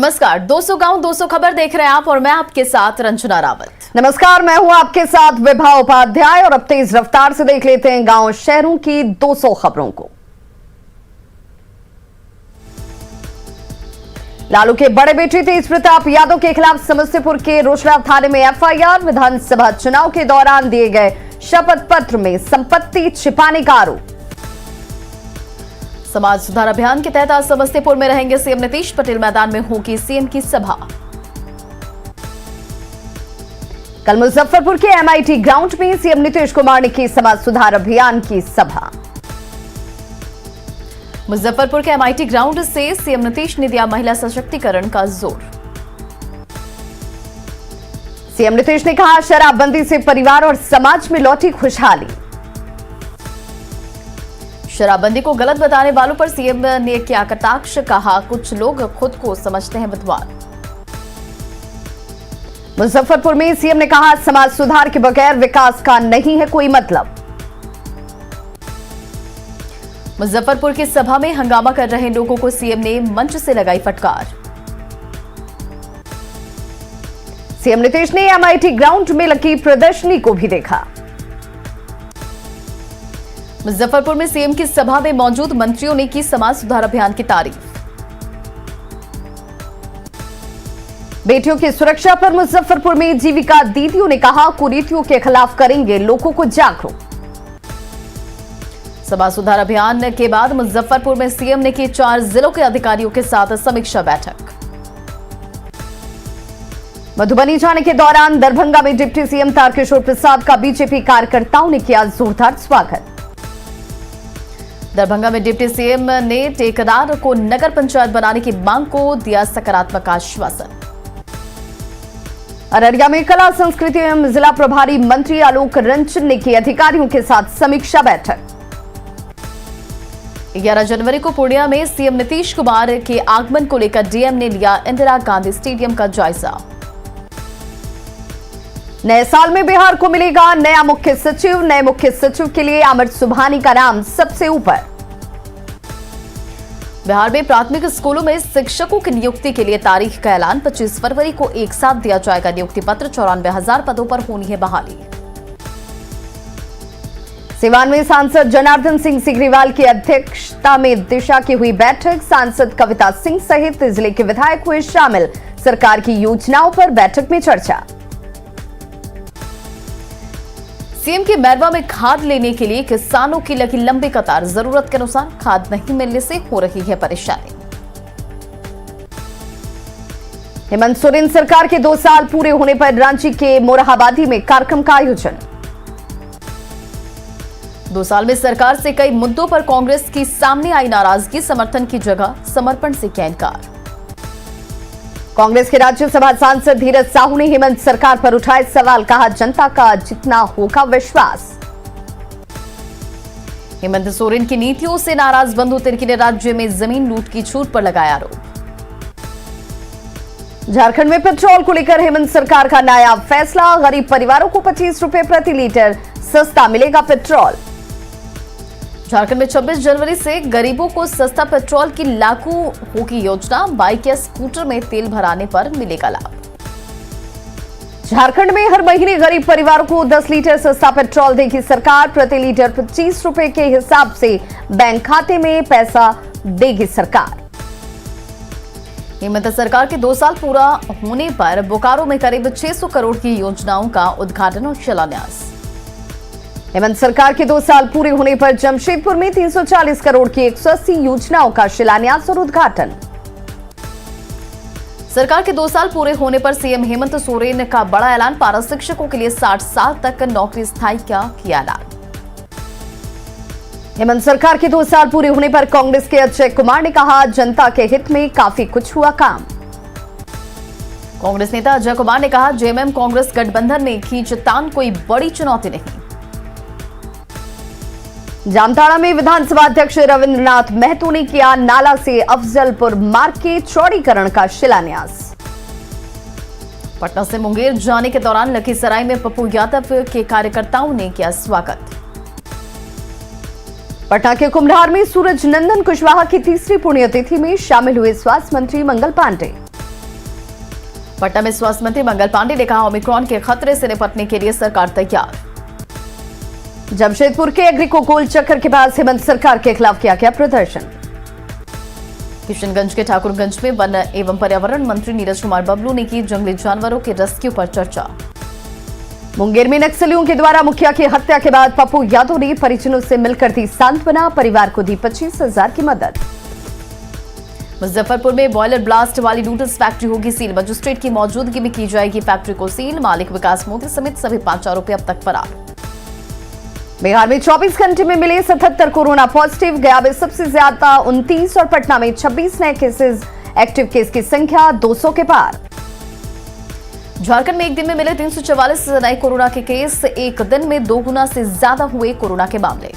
नमस्कार, 200 गांव 200 खबर देख रहे हैं आप और मैं आपके साथ रंजना रावत। नमस्कार, मैं हूं आपके साथ विभा उपाध्याय और अब तेज रफ्तार से देख लेते हैं गांव शहरों की 200 खबरों को। लालू के बड़े बेटे तेज प्रताप यादव के खिलाफ समस्तीपुर के रोशड़ा थाने में एफआईआर। विधानसभा चुनाव के दौरान दिए गए शपथ पत्र में संपत्ति छिपाने का आरोप। समाज सुधार अभियान के तहत आज समस्तीपुर में रहेंगे सीएम नीतीश। पटेल मैदान में होगी सीएम की सभा। कल मुजफ्फरपुर के एमआईटी ग्राउंड में सीएम नीतीश कुमार ने की समाज सुधार अभियान की सभा। मुजफ्फरपुर के एमआईटी ग्राउंड से सीएम नीतीश ने दिया महिला सशक्तिकरण का जोर। सीएम नीतीश ने कहा, शराबबंदी से परिवार और समाज में लौटी खुशहाली। शराबबंदी को गलत बताने वालों पर सीएम ने किया कटाक्ष। कहा, कुछ लोग खुद को समझते हैं विद्वान। मुजफ्फरपुर में सीएम ने कहा, समाज सुधार के बगैर विकास का नहीं है कोई मतलब। मुजफ्फरपुर की सभा में हंगामा कर रहे लोगों को सीएम ने मंच से लगाई फटकार। सीएम नीतीश ने एमआईटी ग्राउंड में लगी प्रदर्शनी को भी देखा। मुजफ्फरपुर में सीएम की सभा में मौजूद मंत्रियों ने की समाज सुधार अभियान की तारीफ। बेटियों की सुरक्षा पर मुजफ्फरपुर में जीविका दीदियों ने कहा, कुरीतियों के खिलाफ करेंगे लोगों को जागरूक। समाज सुधार अभियान के बाद मुजफ्फरपुर में सीएम ने की 4 जिलों के अधिकारियों के साथ समीक्षा बैठक। मधुबनी जाने के दौरान दरभंगा में डिप्टी सीएम तारकिशोर प्रसाद का बीजेपी कार्यकर्ताओं ने किया जोरदार स्वागत। दरभंगा में डिप्टी सीएम ने ठेकेदार को नगर पंचायत बनाने की मांग को दिया सकारात्मक आश्वासन। अररिया में कला संस्कृति एवं जिला प्रभारी मंत्री आलोक रंजन ने की अधिकारियों के साथ समीक्षा बैठक। 11 जनवरी को पूर्णिया में सीएम नीतीश कुमार के आगमन को लेकर डीएम ने लिया इंदिरा गांधी स्टेडियम का जायजा। नए साल में बिहार को मिलेगा नया मुख्य सचिव। नए मुख्य सचिव के लिए अमर सुबहानी का नाम सबसे ऊपर। बिहार में प्राथमिक स्कूलों में शिक्षकों की नियुक्ति के लिए तारीख का ऐलान। 25 फरवरी को एक साथ दिया जाएगा नियुक्ति पत्र। 94,000 पदों पर होनी है बहाली। सिवान में सांसद जनार्दन सिंह सिग्रीवाल की अध्यक्षता में दिशा की हुई बैठक। सांसद कविता सिंह सहित जिले के विधायक हुए शामिल। सरकार की योजनाओं पर बैठक में चर्चा। सीएम के मैरवा में खाद लेने के लिए किसानों की लगी लंबी कतार। जरूरत के अनुसार खाद नहीं मिलने से हो रही है परेशानी। हेमंत सोरेन सरकार के 2 साल पूरे होने पर रांची के मोरहाबादी में कार्यक्रम का आयोजन। 2 साल में सरकार से कई मुद्दों पर कांग्रेस की सामने आई नाराजगी। समर्थन की जगह समर्पण से किया इनकार। कांग्रेस के राज्यसभा सांसद धीरज साहू ने हेमंत सरकार पर उठाए सवाल। कहा, जनता का जितना होगा विश्वास। हेमंत सोरेन की नीतियों से नाराज बंधु तिर्की ने राज्य में जमीन लूट की छूट पर लगाया आरोप। झारखंड में पेट्रोल को लेकर हेमंत सरकार का नया फैसला। गरीब परिवारों को 25 रुपए प्रति लीटर सस्ता मिलेगा पेट्रोल। झारखंड में 26 जनवरी से गरीबों को सस्ता पेट्रोल की लागू होगी योजना। बाइक या स्कूटर में तेल भराने पर मिलेगा लाभ। झारखंड में हर महीने गरीब परिवारों को 10 लीटर सस्ता पेट्रोल देगी सरकार। प्रति लीटर 25 रुपए के हिसाब से बैंक खाते में पैसा देगी सरकार। हेमंत सरकार के 2 साल पूरा होने पर बोकारो में करीब 600 करोड़ की योजनाओं का उद्घाटन और शिलान्यास। हेमंत सरकार के 2 साल पूरे होने पर जमशेदपुर में 340 करोड़ की 180 योजनाओं का शिलान्यास और उद्घाटन। सरकार के 2 साल पूरे होने पर सीएम हेमंत सोरेन का बड़ा ऐलान। पारा शिक्षकों के लिए 60 साल तक नौकरी स्थायी का किया ऐलान। हेमंत सरकार के 2 साल पूरे होने पर कांग्रेस के अजय कुमार ने कहा, जनता के हित में काफी कुछ हुआ काम। कांग्रेस नेता अजय कुमार ने कहा, जेएमएम कांग्रेस गठबंधन में खींचतान कोई बड़ी चुनौती नहीं। जामताड़ा में विधानसभा अध्यक्ष रविंद्रनाथ महतो ने किया नाला से अफजलपुर मार्ग के चौड़ीकरण का शिलान्यास। पटना से मुंगेर जाने के दौरान लखीसराय में पप्पू यादव के कार्यकर्ताओं ने किया स्वागत। पटना के कुम्हरार में सूरज नंदन कुशवाहा की तीसरी पुण्यतिथि में शामिल हुए स्वास्थ्य मंत्री मंगल पांडे। पटना में स्वास्थ्य मंत्री मंगल पांडे ने कहा, ओमिक्रॉन के खतरे से निपटने के लिए सरकार तैयार। जमशेदपुर के एग्रीको गोल चक्कर के पास हेमंत सरकार के खिलाफ किया गया प्रदर्शन। किशनगंज के ठाकुरगंज में वन एवं पर्यावरण मंत्री नीरज कुमार बबलू ने की जंगली जानवरों के रेस्क्यू पर चर्चा। मुंगेर में नक्सलियों के द्वारा मुखिया की हत्या के बाद पप्पू यादव ने परिजनों से मिलकर दी सांत्वना, परिवार को दी 25,000 की मदद। मुजफ्फरपुर में बॉयलर ब्लास्ट वाली नूडल्स फैक्ट्री होगी सील, मजिस्ट्रेट की मौजूदगी में की जाएगी फैक्ट्री को सील, मालिक विकास मोदी समेत सभी 5 आरोपी अब तक फरार। बिहार में 24 घंटे में मिले 77 कोरोना पॉजिटिव, गया में सबसे ज्यादा 29 और पटना में 26 नए केसेस, एक्टिव केस की संख्या 200 के पार। झारखंड में एक दिन में मिले 344 नए कोरोना के केस, एक दिन में 2 गुना से ज्यादा हुए कोरोना के मामले।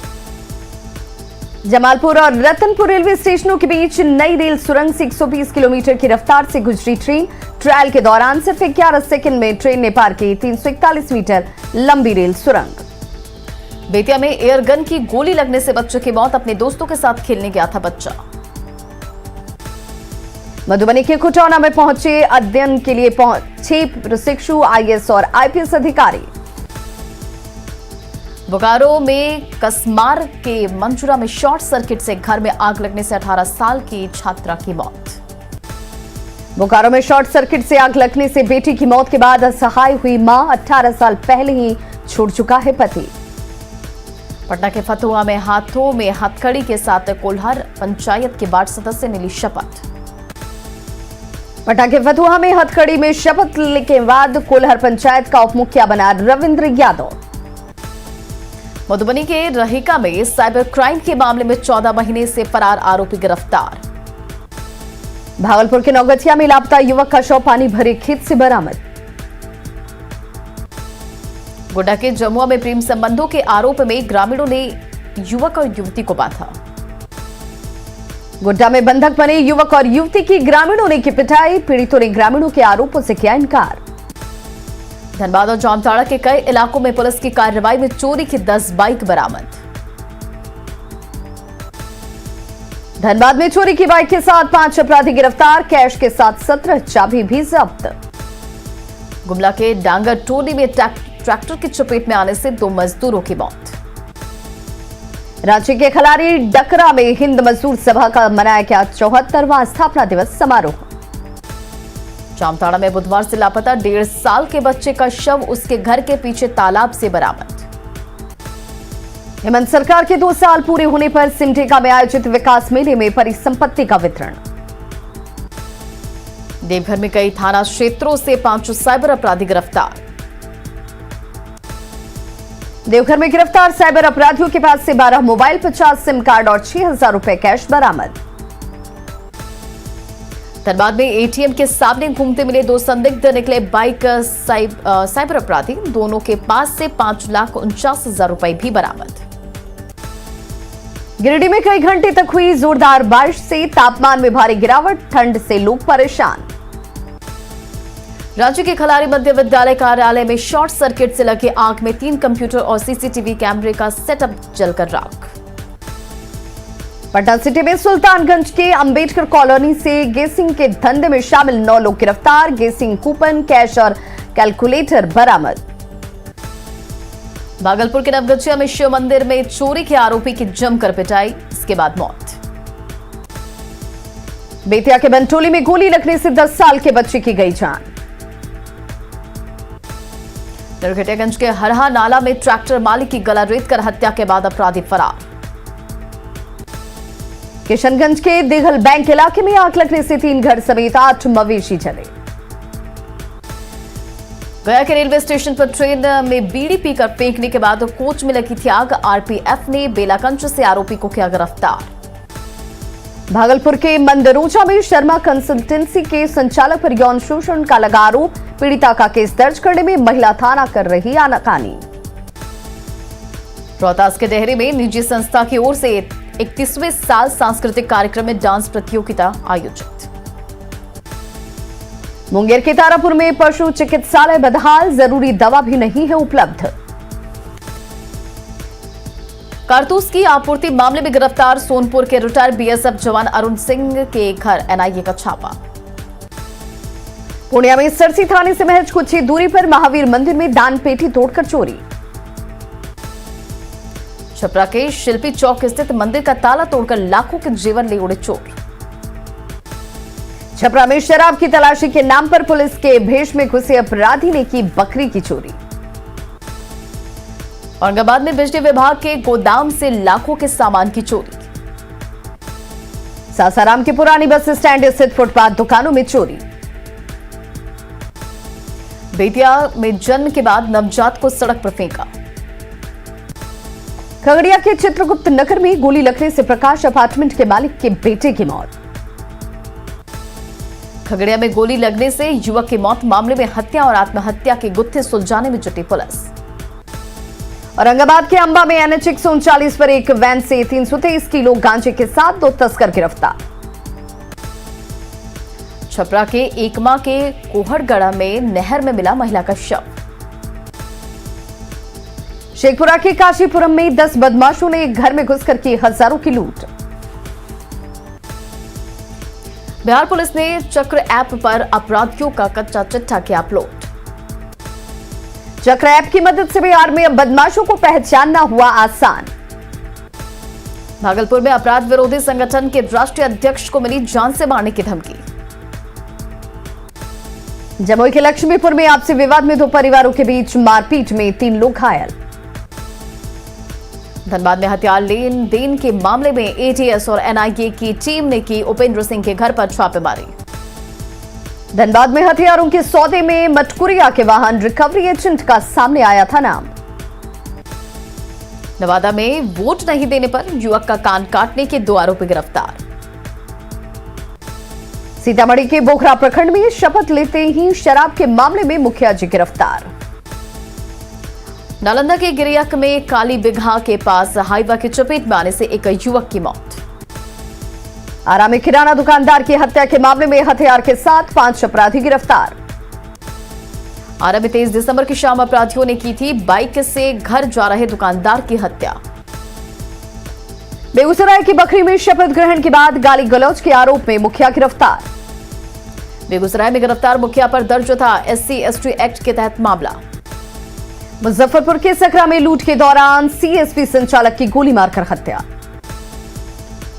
जमालपुर और रतनपुर रेलवे स्टेशनों के बीच नई रेल सुरंग से 120 किलोमीटर की रफ्तार से गुजरी ट्रेन, ट्रायल के दौरान सिर्फ 11 सेकंड में ट्रेन ने पार की 341 मीटर लंबी रेल सुरंग। बेतिया में एयरगन की गोली लगने से बच्चे की मौत, अपने दोस्तों के साथ खेलने गया था बच्चा। मधुबनी के खुटौना में पहुंचे अध्ययन के लिए 6 प्रशिक्षु आईएएस और आईपीएस अधिकारी। बोकारो में कसमार के मंचुरा में शॉर्ट सर्किट से घर में आग लगने से 18 साल की छात्रा की मौत। बोकारो में शॉर्ट सर्किट से आग लगने से बेटी की मौत के बाद असहाय हुई मां, 18 साल पहले ही छोड़ चुका है पति। पटना के फतुहा में हाथों में हथकड़ी के साथ कोल्हार पंचायत के वार्ड सदस्य ने ली शपथ। पटना के फतुहा में हथकड़ी में शपथ लेने के बाद कोल्हार पंचायत का उप मुखिया बना रविंद्र यादव। मधुबनी के रहिका में साइबर क्राइम के मामले में 14 महीने से फरार आरोपी गिरफ्तार। भागलपुर के नौगछिया में लापता युवक का शव पानी भरे खेत से बरामद। गोड्डा के जमुआ में प्रेम संबंधों के आरोप में ग्रामीणों ने युवक और युवती को बांधा। गोड्डा में बंधक बने युवक और युवती की ग्रामीणों ने की पिटाई, पीड़ितों ने ग्रामीणों के आरोपों से किया इनकार। धनबाद और जामताड़ा के कई इलाकों में पुलिस की कार्रवाई में चोरी की 10 बाइक बरामद। धनबाद में चोरी की बाइक के साथ 5 अपराधी गिरफ्तार, कैश के साथ 17 चाबी भी जब्त। गुमला के डांगर टोली में ट्रैक्टर की चपेट में आने से 2 मजदूरों की मौत। रांची के खलारी डकरा में हिंद मजदूर सभा का मनाया गया 74वां स्थापना दिवस समारोह। जामताड़ा में बुधवार से लापता 1.5 साल के बच्चे का शव उसके घर के पीछे तालाब से बरामद। हेमंत सरकार के 2 साल पूरे होने पर सिमडेगा में आयोजित विकास मेले में परिसंपत्ति का वितरण। देवघर में कई थाना क्षेत्रों से 5 साइबर अपराधी गिरफ्तार। देवघर में गिरफ्तार साइबर अपराधियों के पास से 12 मोबाइल, 50 सिम कार्ड और 6,000 रुपए कैश बरामद। धनबाद में एटीएम के सामने घूमते मिले 2 संदिग्ध निकले बाइक साइबर अपराधी, दोनों के पास से 5,49,000 रुपए भी बरामद। गिरिडीह में कई घंटे तक हुई जोरदार बारिश से तापमान में भारी गिरावट, ठंड से लोग परेशान। राज्य के खलारी मध्य विद्यालय कार्यालय में शॉर्ट सर्किट से लगे आग में 3 कंप्यूटर और सीसीटीवी कैमरे का सेटअप जलकर राख। पटना सिटी में सुल्तानगंज के अंबेडकर कॉलोनी से गेसिंग के धंधे में शामिल 9 लोग गिरफ्तार, गेसिंग कूपन, कैश और कैलकुलेटर बरामद। भागलपुर के नवगछिया में शिव मंदिर में चोरी के आरोपी की जमकर पिटाई, इसके बाद मौत। बेतिया के बंटोली में गोली लगने से 10 साल के बच्चे की गई जान। नरकटियागंज के हरहा नाला में ट्रैक्टर मालिक की गला रेत कर हत्या के बाद अपराधी फरार। किशनगंज के दिघल बैंक इलाके में आग लगने से 3 घर समेत 8 मवेशी जले। गया के रेलवे स्टेशन पर ट्रेन में बीड़ी पीकर फेंकने के बाद कोच में लगी थी आग, आरपीएफ ने बेलागंज से आरोपी को किया गिरफ्तार। भागलपुर के मंदरोजा में शर्मा कंसल्टेंसी के संचालक पर यौन शोषण का लगा आरोप, पीड़िता का केस दर्ज करने में महिला थाना कर रही आनाकानी। रोहतास के डेहरी में निजी संस्था की ओर से 31वें साल सांस्कृतिक कार्यक्रम में डांस प्रतियोगिता आयोजित। मुंगेर के तारापुर में पशु चिकित्सालय बदहाल, जरूरी दवा भी नहीं है उपलब्ध। कारतूस की आपूर्ति मामले में गिरफ्तार सोनपुर के रिटायर्ड बीएसएफ जवान अरुण सिंह के घर एनआईए का छापा। पूर्णिया में सरसी थाने से महज कुछ ही दूरी पर महावीर मंदिर में दान पेटी तोड़कर चोरी। छपरा के शिल्पी चौक स्थित मंदिर का ताला तोड़कर लाखों के जीवन ले उड़े चोर। छपरा में शराब की तलाशी के नाम पर पुलिस के भेष में घुसे अपराधी ने की बकरी की चोरी। औरंगाबाद में बिजली विभाग के गोदाम से लाखों के सामान की चोरी। सासाराम के पुरानी बस स्टैंड स्थित फुटपाथ दुकानों में चोरी। बेतिया में जन्म के बाद नवजात को सड़क पर फेंका। खगड़िया के चित्रगुप्त नगर में गोली लगने से प्रकाश अपार्टमेंट के मालिक के बेटे की मौत। खगड़िया में गोली लगने से युवक की मौत मामले में हत्या और आत्महत्या के गुत्थे सुलझाने में जुटी पुलिस। औरंगाबाद के अंबा में NH 139 पर एक वैन से 323 किलो गांजे के साथ 2 तस्कर गिरफ्तार। छपरा के एकमा के कोहड़गढ़ में नहर में मिला महिला का शव। शेखपुरा के काशीपुरम में 10 बदमाशों ने एक घर में घुसकर की हजारों की लूट। बिहार पुलिस ने चक्र ऐप पर अपराधियों का कच्चा चिट्ठा किया अपलोड। चक्र ऐप की मदद से बिहार में अब बदमाशों को पहचानना हुआ आसान। भागलपुर में अपराध विरोधी संगठन के राष्ट्रीय अध्यक्ष को मिली जान से मारने की धमकी। जमुई के लक्ष्मीपुर में आपसी विवाद में 2 परिवारों के बीच मारपीट में 3 लोग घायल। धनबाद में हथियार लेन देन के मामले में ATS और NIA की टीम ने की उपेंद्र सिंह के घर पर छापेमारी। धनबाद में हथियारों के सौदे में मटकुरिया के वाहन रिकवरी एजेंट का सामने आया था नाम। नवादा में वोट नहीं देने पर युवक का कान काटने के 2 आरोपी गिरफ्तार। सीतामढ़ी के बोखरा प्रखंड में शपथ लेते ही शराब के मामले में मुखिया जी गिरफ्तार। नालंदा के गिरियक में काली बिघा के पास हाईवा की चपेट में आने से एक युवक की मौत। आरा में किराना दुकानदार की हत्या के मामले में हथियार के साथ 5 अपराधी गिरफ्तार। आरा में 23 दिसंबर की शाम अपराधियों ने की थी बाइक से घर जा रहे दुकानदार की हत्या। बेगूसराय की बखरी में शपथ ग्रहण के बाद गाली गलौज के आरोप में मुखिया गिरफ्तार। बेगूसराय में गिरफ्तार मुखिया पर दर्ज था SC/ST एक्ट के तहत मामला। मुजफ्फरपुर के सकरा में लूट के दौरान CSP संचालक की गोली मारकर हत्या।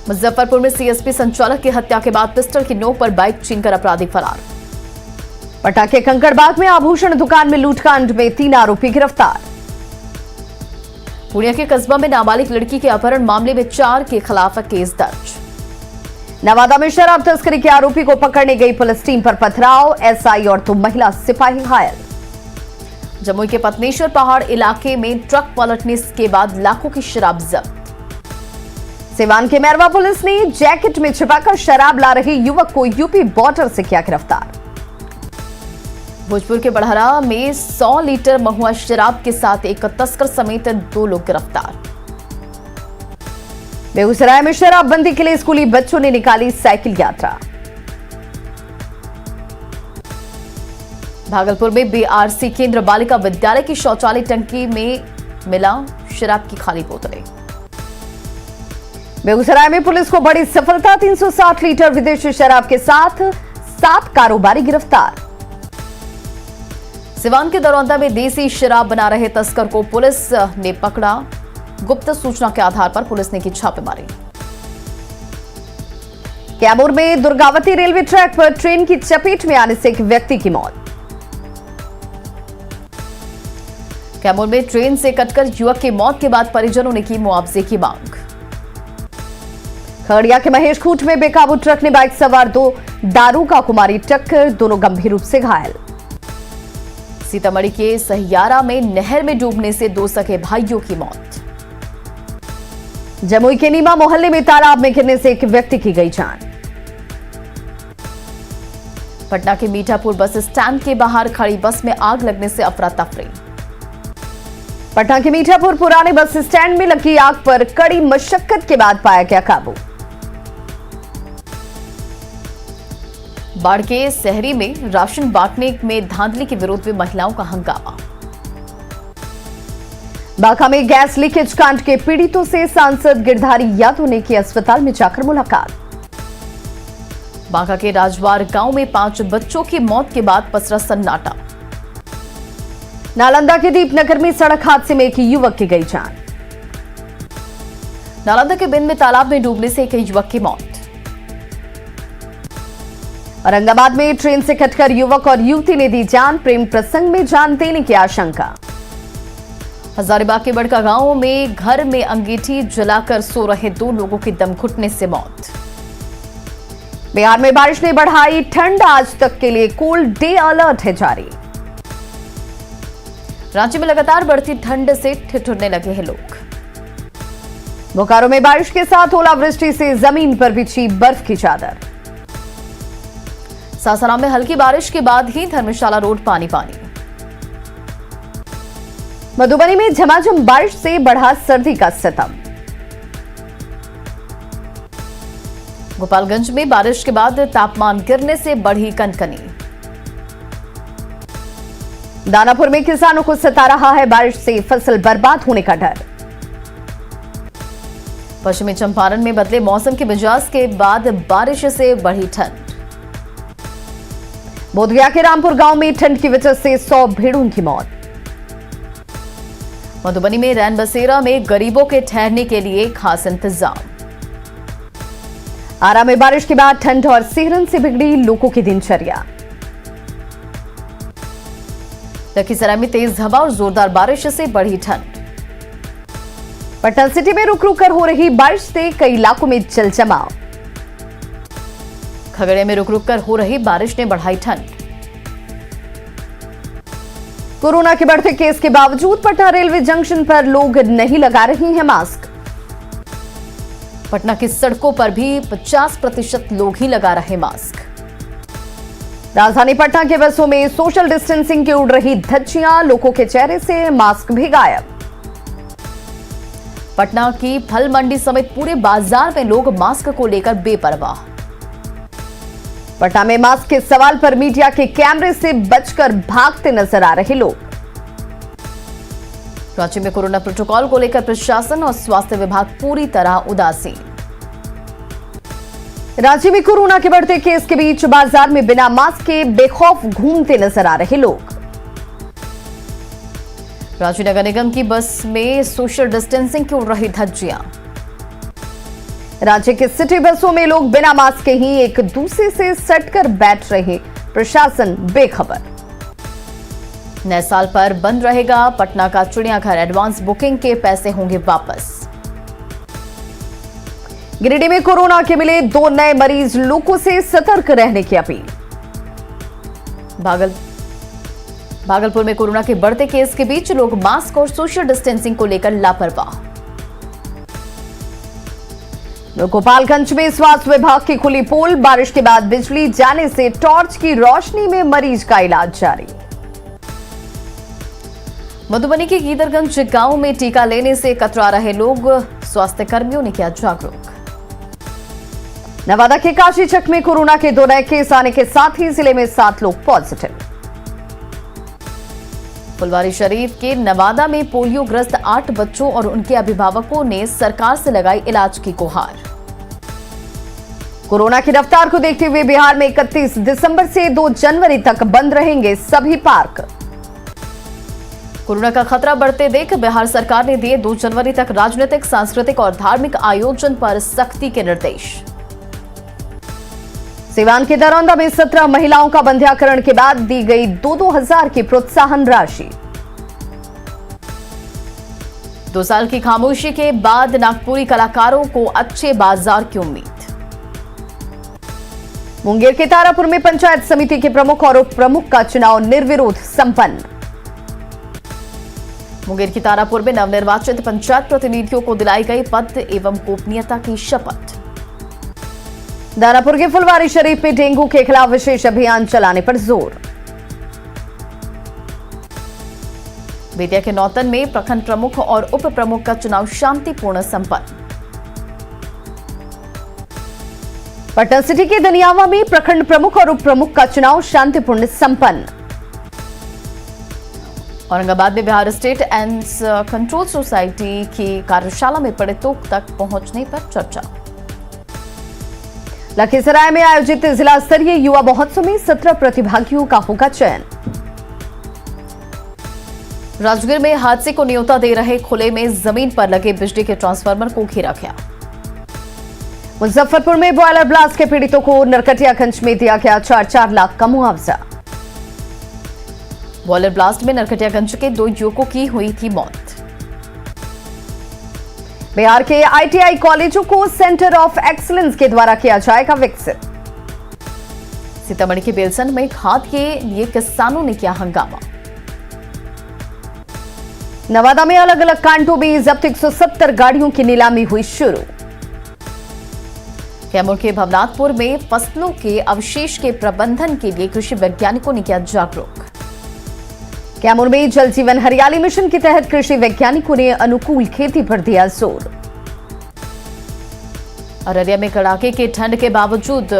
मुजफ्फरपुर में CSP संचालक की हत्या के बाद पिस्टल की नोक पर बाइक छीनकर अपराधी फरार। पटना के कंकड़बाग में आभूषण दुकान में लूटकांड में 3 आरोपी गिरफ्तार। पूर्णिया के कस्बा में नाबालिग लड़की के अपहरण मामले में 4 के खिलाफ केस दर्ज। नवादा में शराब तस्करी के आरोपी को पकड़ने गई पुलिस टीम पर पथराव, SI और 2 महिला सिपाही घायल। जमुई के पत्नेश्वर पहाड़ इलाके में ट्रक पलटने के बाद लाखों की शराब जब्त। सिवान के मैरवा पुलिस ने जैकेट में छिपाकर शराब ला रहे युवक को यूपी बॉर्डर से किया गिरफ्तार। भोजपुर के बढ़हरा में 100 लीटर महुआ शराब के साथ एक तस्कर समेत 2 लोग गिरफ्तार। बेगूसराय में शराबबंदी के लिए स्कूली बच्चों ने निकाली साइकिल यात्रा। भागलपुर में BRC केंद्र बालिका विद्यालय की शौचालय टंकी में मिला शराब की खाली बोतलें। बेगूसराय में पुलिस को बड़ी सफलता, 360 लीटर विदेशी शराब के साथ 7 कारोबारी गिरफ्तार। सिवान के दरौंदा में देसी शराब बना रहे तस्कर को पुलिस ने पकड़ा। गुप्त सूचना के आधार पर पुलिस ने की छापेमारी। कैमूर में दुर्गावती रेलवे ट्रैक पर ट्रेन की चपेट में आने से एक व्यक्ति की मौत। कैमूर में ट्रेन से कटकर युवक की मौत के बाद परिजनों ने की मुआवजे की मांग। खगड़िया के महेशखूंट में बेकाबू ट्रक ने बाइक सवार 2 दारूका कुमारी टक्कर, दोनों गंभीर रूप से घायल। सीतामढ़ी के सहियारा में नहर में डूबने से 2 सगे भाइयों की मौत। जमुई के नीमा मोहल्ले में तालाब में गिरने से एक व्यक्ति की गई जान। पटना के मीठापुर बस स्टैंड के बाहर खड़ी बस में आग लगने से अफरा तफरी। पटना के मीठापुर पुराने बस स्टैंड में लगी आग पर कड़ी मशक्कत के बाद पाया गया काबू। बाढ़ के शहरी में राशन बांटने में धांधली के विरोध में महिलाओं का हंगामा। बांका में गैस लीकेज कांड के पीड़ितों से सांसद गिरधारी यादव ने की अस्पताल में जाकर मुलाकात। बांका के राजवार गांव में 5 बच्चों की मौत के बाद पसरा सन्नाटा। नालंदा के दीपनगर में सड़क हादसे में एक युवक की गई जान। नालंदा के बिंद में तालाब में डूबने से एक युवक की मौत। औरंगाबाद में ट्रेन से कटकर युवक और युवती ने दी जान, प्रेम प्रसंग में जान देने की आशंका। हजारीबाग के बड़का गांव में घर में अंगीठी जलाकर सो रहे 2 लोगों की दम घुटने से मौत। बिहार में बारिश ने बढ़ाई ठंड, आज तक के लिए कोल्ड डे अलर्ट है जारी। रांची में लगातार बढ़ती ठंड से ठिठुरने लगे हैं लोग। बोकारो में बारिश के साथ ओलावृष्टि से जमीन पर बिछी बर्फ की चादर। सासाराम में हल्की बारिश के बाद ही धर्मशाला रोड पानी पानी। मधुबनी में झमाझम बारिश से बढ़ा सर्दी का सितम। गोपालगंज में बारिश के बाद तापमान गिरने से बढ़ी कनकनी। दानापुर में किसानों को सता रहा है बारिश से फसल बर्बाद होने का डर। पश्चिमी चंपारण में बदले मौसम के मिजाज के बाद बारिश से बढ़ी ठंड। बोधगया के रामपुर गांव में ठंड की वजह से 100 भेड़ों की मौत। मधुबनी में रैन बसेरा में गरीबों के ठहरने के लिए खास इंतजाम। आरा में बारिश के बाद ठंड और सिहरन से बिगड़ी लोगों की दिनचर्या। लखीसराय में तेज हवा और जोरदार बारिश से बढ़ी ठंड। पटना सिटी में रुक रुक कर हो रही बारिश से कई इलाकों में जल जमाव। खगड़िया में रुक रुक कर हो रही बारिश ने बढ़ाई ठंड। कोरोना के बढ़ते केस के बावजूद पटना रेलवे जंक्शन पर लोग नहीं लगा रहे हैं मास्क। पटना की सड़कों पर भी 50% लोग ही लगा रहे मास्क। राजधानी पटना के बसों में सोशल डिस्टेंसिंग की उड़ रही धज्जियां, लोगों के चेहरे से मास्क भी गायब। पटना की फल मंडी समेत पूरे बाजार में लोग मास्क को लेकर बेपरवाह। पटना में मास्क के सवाल पर मीडिया के कैमरे से बचकर भागते नजर आ रहे लोग। रांची में कोरोना प्रोटोकॉल को लेकर प्रशासन और स्वास्थ्य विभाग पूरी तरह उदासीन। रांची में कोरोना के बढ़ते केस के बीच बाजार में बिना मास्क के बेखौफ घूमते नजर आ रहे लोग। रांची नगर निगम की बस में सोशल डिस्टेंसिंग की उड़ रही धज्जियां। रांची के सिटी बसों में लोग बिना मास्क के ही एक दूसरे से सटकर बैठ रहे, प्रशासन बेखबर। नए साल पर बंद रहेगा पटना का चिड़ियाघर, एडवांस बुकिंग के पैसे होंगे वापस। गिरिडीह में कोरोना के मिले 2 नए मरीज, लोगों से सतर्क रहने की अपील। भागलपुर में कोरोना के बढ़ते केस के बीच लोग मास्क और सोशल डिस्टेंसिंग को लेकर लापरवाह। गोपालगंज में स्वास्थ्य विभाग की खुली पोल, बारिश के बाद बिजली जाने से टॉर्च की रोशनी में मरीज का इलाज जारी। मधुबनी के गीदरगंज गांव में टीका लेने से कतरा रहे लोग, स्वास्थ्य कर्मियों ने किया जागरूक। नवादा के काशीचक में कोरोना के 2 नए केस आने के साथ ही जिले में 7 लोग पॉजिटिव। फुलवारी शरीफ के नवादा में पोलियोग्रस्त 8 बच्चों और उनके अभिभावकों ने सरकार से लगाई इलाज की गुहार। कोरोना की रफ्तार को देखते हुए बिहार में 31 दिसंबर से 2 जनवरी तक बंद रहेंगे सभी पार्क। कोरोना का खतरा बढ़ते देख बिहार सरकार ने दिए 2 जनवरी तक राजनीतिक, सांस्कृतिक और धार्मिक आयोजन पर सख्ती के निर्देश। सिवान के दरौंदा में 17 महिलाओं का बंध्याकरण के बाद दी गई 2-2 हजार की प्रोत्साहन राशि। 2 साल की खामोशी के बाद नागपुरी कलाकारों को अच्छे बाजार की उम्मीद। मुंगेर के तारापुर में पंचायत समिति के प्रमुख और उप प्रमुख का चुनाव निर्विरोध संपन्न। मुंगेर की तारापुर में नवनिर्वाचित पंचायत प्रतिनिधियों को दिलाई गई पद एवं गोपनीयता की शपथ। दानापुर के फुलवारी शरीफ में डेंगू के खिलाफ विशेष अभियान चलाने पर जोर। बेतिया के नौतन में प्रखंड प्रमुख और उप प्रमुख का चुनाव शांतिपूर्ण संपन्न। पटना सिटी के दनियावा में प्रखंड प्रमुख और उप प्रमुख का चुनाव शांतिपूर्ण संपन्न। औरंगाबाद में Bihar state and control society की कार्यशाला में पीड़ितों तक पहुंचने पर चर्चा। लखीसराय में आयोजित जिला स्तरीय युवा महोत्सव में 17 प्रतिभागियों का होगा चयन। राजगीर में हादसे को न्योता दे रहे खुले में जमीन पर लगे बिजली के ट्रांसफार्मर को घेरा गया। मुजफ्फरपुर में बॉयलर ब्लास्ट के पीड़ितों को नरकटियागंज में दिया गया 4-4 लाख का मुआवजा। बॉयलर ब्लास्ट में नरकटियागंज के 2 युवकों की हुई थी मौत। बिहार के आईटीआई कॉलेजों को सेंटर ऑफ एक्सीलेंस के द्वारा किया जाएगा विकसित। सीतामढ़ी के बेलसंड में खाद के लिए किसानों ने किया हंगामा। नवादा में अलग अलग कांडों में जब्त 170 गाड़ियों की नीलामी हुई शुरू। कैमूर के भवनाथपुर में फसलों के अवशेष के प्रबंधन के लिए कृषि वैज्ञानिकों ने किया जागरूक। कैमूर में जल जीवन हरियाली मिशन के तहत कृषि वैज्ञानिकों ने अनुकूल खेती पर दिया जोर। अररिया में कड़ाके की ठंड के बावजूद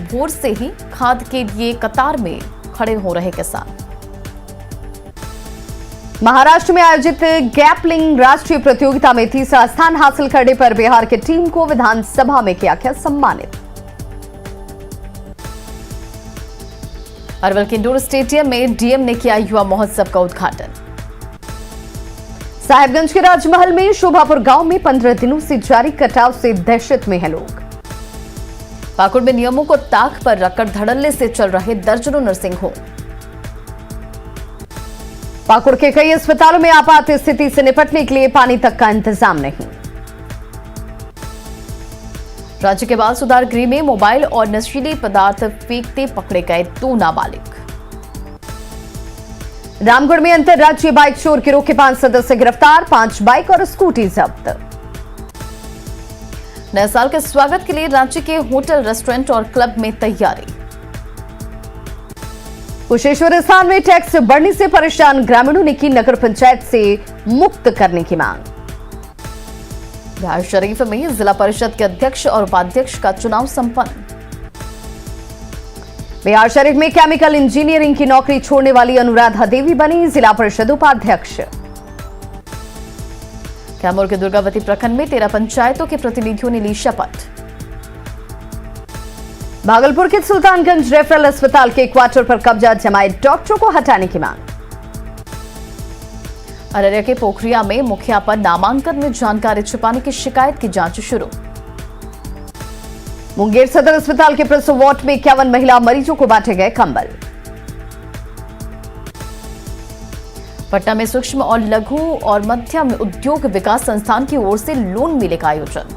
भोर से ही खाद के लिए कतार में खड़े हो रहे किसान। महाराष्ट्र में आयोजित गैपलिंग राष्ट्रीय प्रतियोगिता में तीसरा स्थान हासिल करने पर बिहार की टीम को विधानसभा में किया गया सम्मानित। अरवल के इंडोर स्टेडियम में डीएम ने किया युवा महोत्सव का उद्घाटन। साहिबगंज के राजमहल में शोभापुर गांव में 15 दिनों से जारी कटाव से दहशत में है लोग। पाकुड़ में नियमों को ताक पर रखकर धड़ल्ले से चल रहे दर्जनों नर्सिंग होम। पाकुड़ के कई अस्पतालों में आपात स्थिति से निपटने के लिए पानी तक का इंतजाम नहीं। राज्य के बाल सुधार गृह में मोबाइल और नशीले पदार्थ फेंकते पकड़े गए 2 नाबालिग। रामगढ़ में अंतरराज्यीय बाइक चोर गिरोह के 5 सदस्य गिरफ्तार, 5 बाइक और स्कूटी जब्त। नए साल के स्वागत के लिए राज्य के होटल, रेस्टोरेंट और क्लब में तैयारी। कुशेश्वर स्थान में टैक्स बढ़ने से परेशान ग्रामीणों ने की नगर पंचायत से मुक्त करने की मांग। बिहार शरीफ में जिला परिषद के अध्यक्ष और उपाध्यक्ष का चुनाव संपन्न। बिहार शरीफ में केमिकल इंजीनियरिंग की नौकरी छोड़ने वाली अनुराधा देवी बनी जिला परिषद उपाध्यक्ष। कैमूर के दुर्गावती प्रखंड में 13 पंचायतों के प्रतिनिधियों ने ली शपथ। भागलपुर के सुल्तानगंज रेफरल अस्पताल के क्वार्टर पर कब्जा जमाए डॉक्टरों को हटाने की मांग। अररिया के पोखरिया में मुखिया पर नामांकन में जानकारी छिपाने की शिकायत की जांच शुरू। मुंगेर सदर अस्पताल के प्रसव वार्ड में 51 महिला मरीजों को बांटे गए कंबल। पटना में सूक्ष्म और लघु और मध्यम उद्योग विकास संस्थान की ओर से लोन मेले का आयोजन।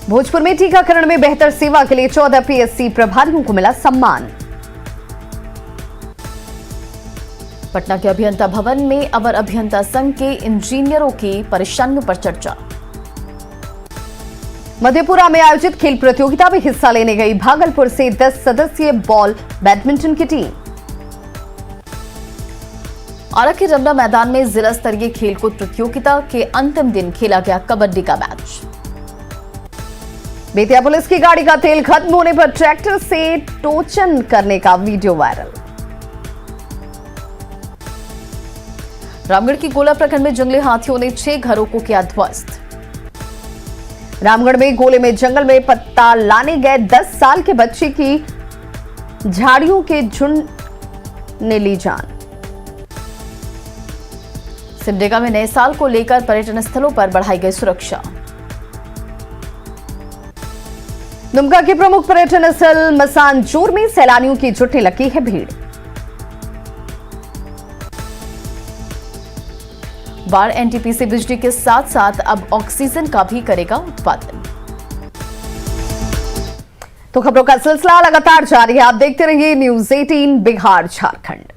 भोजपुर में टीकाकरण में बेहतर सेवा के लिए 14 पीएससी प्रभारियों को मिला सम्मान। पटना के अभियंता भवन में अवर अभियंता संघ के इंजीनियरों की परेशानियों पर चर्चा। मधेपुरा में आयोजित खेल प्रतियोगिता में हिस्सा लेने गई भागलपुर से 10 सदस्यीय बॉल बैडमिंटन की टीम। आरा के रमना मैदान में जिला स्तरीय खेलकूद प्रतियोगिता के अंतिम दिन खेला गया कबड्डी का मैच। बेतिया पुलिस की गाड़ी का तेल खत्म होने पर ट्रैक्टर से टोचन करने का वीडियो वायरल। रामगढ़ की गोला प्रखंड में जंगली हाथियों ने 6 घरों को किया ध्वस्त। रामगढ़ में गोले में जंगल में पत्ता लाने गए 10 साल के बच्चे की झाड़ियों के झुंड ने ली जान। सिमडेगा में नए साल को लेकर पर्यटन स्थलों पर बढ़ाई गई सुरक्षा। दुमका के प्रमुख पर्यटन स्थल मसानजोर में सैलानियों की जुटने लगी है भीड़। बाढ़ एनटीपीसी बिजली के साथ साथ अब ऑक्सीजन का भी करेगा उत्पादन। तो खबरों का सिलसिला लगातार जारी है, आप देखते रहिए न्यूज़ 18 बिहार झारखंड।